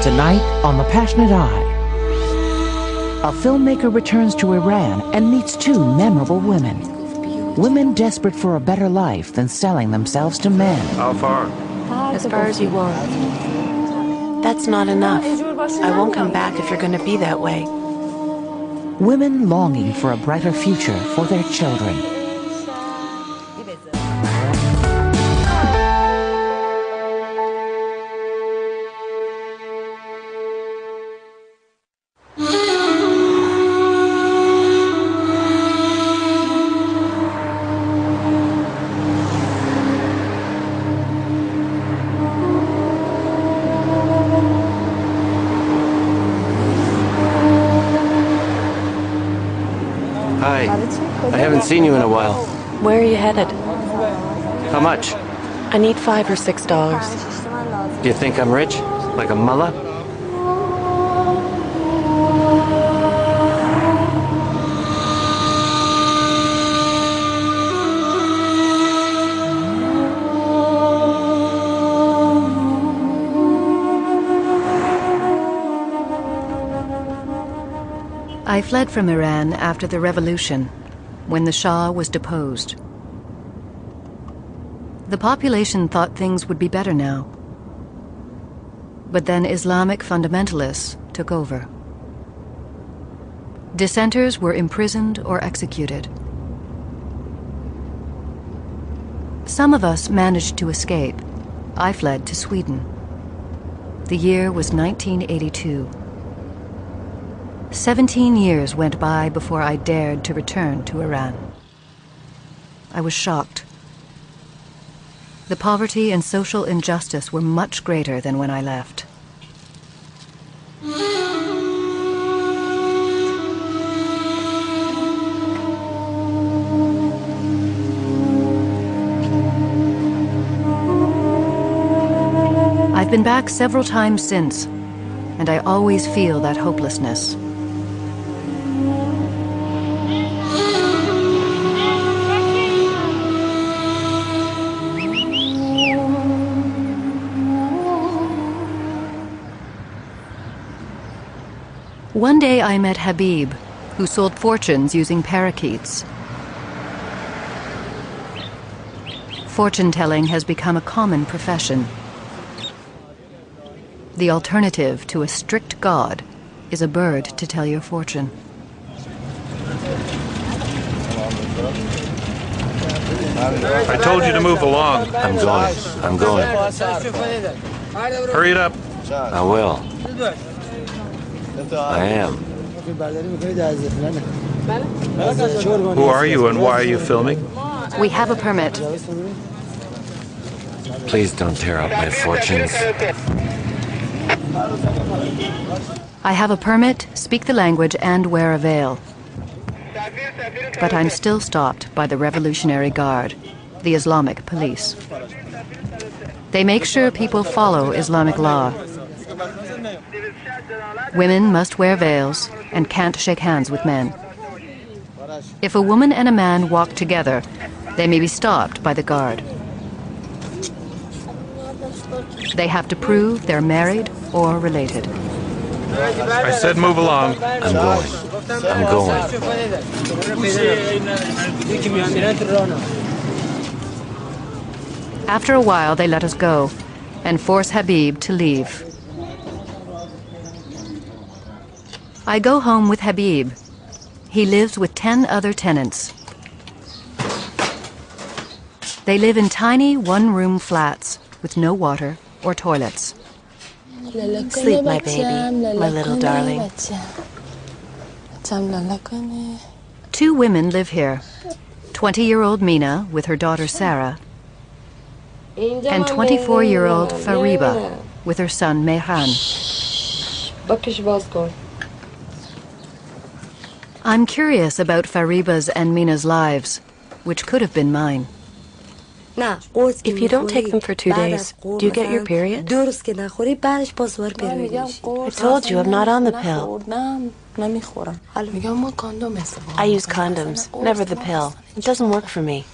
Tonight on The Passionate Eye, a filmmaker returns to Iran and meets two memorable women. Women desperate for a better life than selling themselves to men. How far? As far as you want. That's not enough. I won't come back if you're going to be that way. Women longing for a brighter future for their children. Hi. I haven't seen you in a while. Where are you headed? How much? I need $5 or $6. Do you think I'm rich? Like a mullah? I fled from Iran after the revolution, when the Shah was deposed. The population thought things would be better now. But then Islamic fundamentalists took over. Dissenters were imprisoned or executed. Some of us managed to escape. I fled to Sweden. The year was 1982. 17 years went by before I dared to return to Iran. I was shocked. The poverty and social injustice were much greater than when I left. I've been back several times since, and I always feel that hopelessness. One day I met Habib, who sold fortunes using parakeets. Fortune-telling has become a common profession. The alternative to a strict god is a bird to tell your fortune. I told you to move along. I'm going. Hurry it up. I will. I am. Who are you and why are you filming? We have a permit. Please don't tear up my fortunes. I have a permit, speak the language, and wear a veil. But I'm still stopped by the Revolutionary Guard, the Islamic police. They make sure people follow Islamic law. Women must wear veils and can't shake hands with men. If a woman and a man walk together, they may be stopped by the guard. They have to prove they're married or related. I said move along. I'm going. I'm going. After a while, they let us go and force Habib to leave. I go home with Habib. He lives with 10 other tenants. They live in tiny one-room flats with no water or toilets. Sleep, my baby, my little darling. 2 women live here. 20-year-old Mina with her daughter Sarah, and 24-year-old Fariba with her son Mehran. I'm curious about Fariba's and Mina's lives, which could have been mine. If you don't take them for 2 days, do you get your period? I told you I'm not on the pill. I use condoms, never the pill. It doesn't work for me.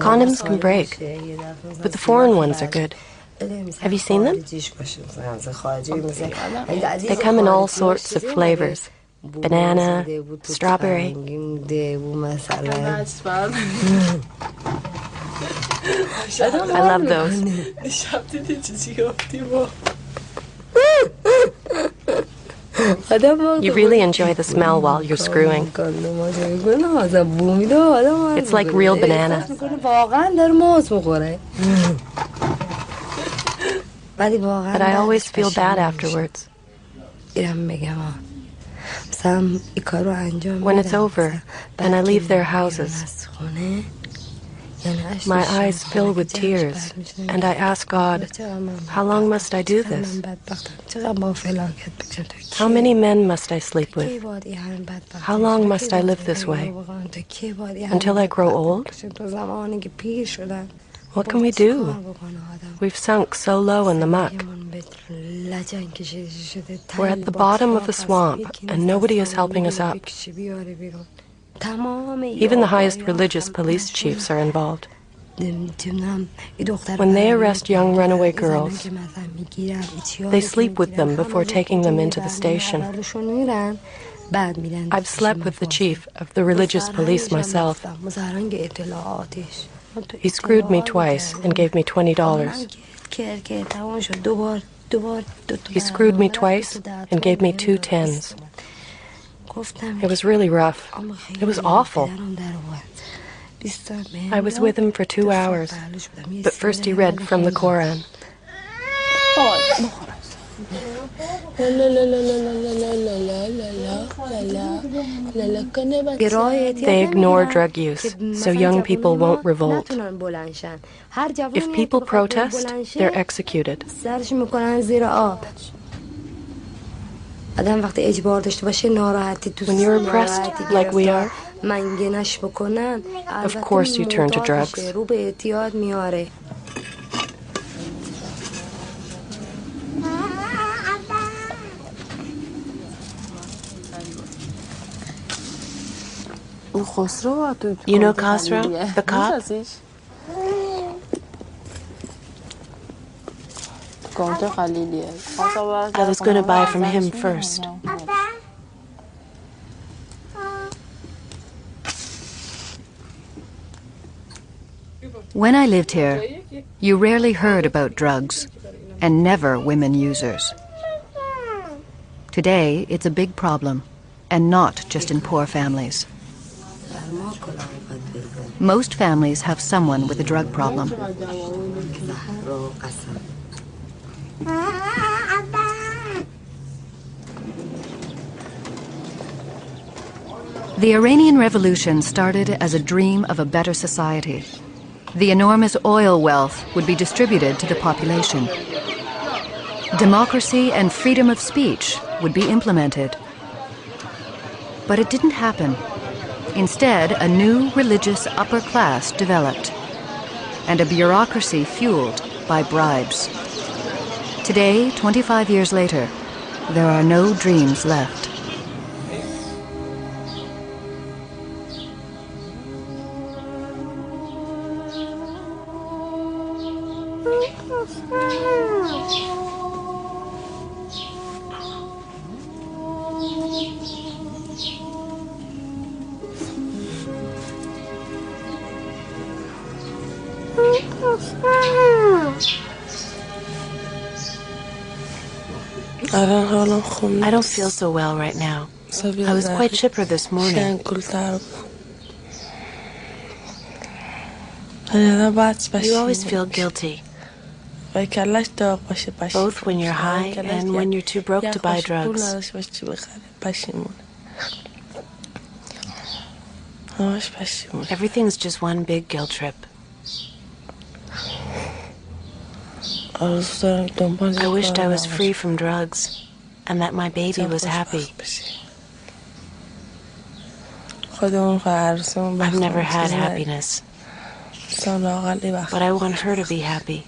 Condoms can break, but the foreign ones are good. Have you seen them? They come in all sorts of flavors. Banana, strawberry. I love those. You really enjoy the smell while you're screwing. It's like real banana. But I always feel bad afterwards. When it's over and I leave their houses, my eyes fill with tears, and I ask God, how long must I do this? How many men must I sleep with? How long must I live this way? Until I grow old? What can we do? We've sunk so low in the muck. We're at the bottom of the swamp, and nobody is helping us up. Even the highest religious police chiefs are involved. When they arrest young runaway girls, they sleep with them before taking them into the station. I've slept with the chief of the religious police myself. He screwed me twice and gave me $20. He screwed me twice and gave me 2 tens. It was really rough. It was awful. I was with him for 2 hours, but first he read from the Quran. They ignore drug use, so young people won't revolt. If people protest, they're executed. When you're oppressed, like we are, of course you turn to drugs. You know Khosrow, the cop? I was going to buy from him first. When I lived here, you rarely heard about drugs, and never women users. Today, it's a big problem, and not just in poor families. Most families have someone with a drug problem. The Iranian Revolution started as a dream of a better society. The enormous oil wealth would be distributed to the population. Democracy and freedom of speech would be implemented. But it didn't happen. Instead, a new religious upper class developed, and a bureaucracy fueled by bribes. Today, 25 years later, there are no dreams left. I don't feel so well right now. I was quite chipper this morning. You always feel guilty, both when you're high and when you're too broke to buy drugs. Everything's just one big guilt trip. I wished I was free from drugs and that my baby was happy. I've never had happiness, but I want her to be happy.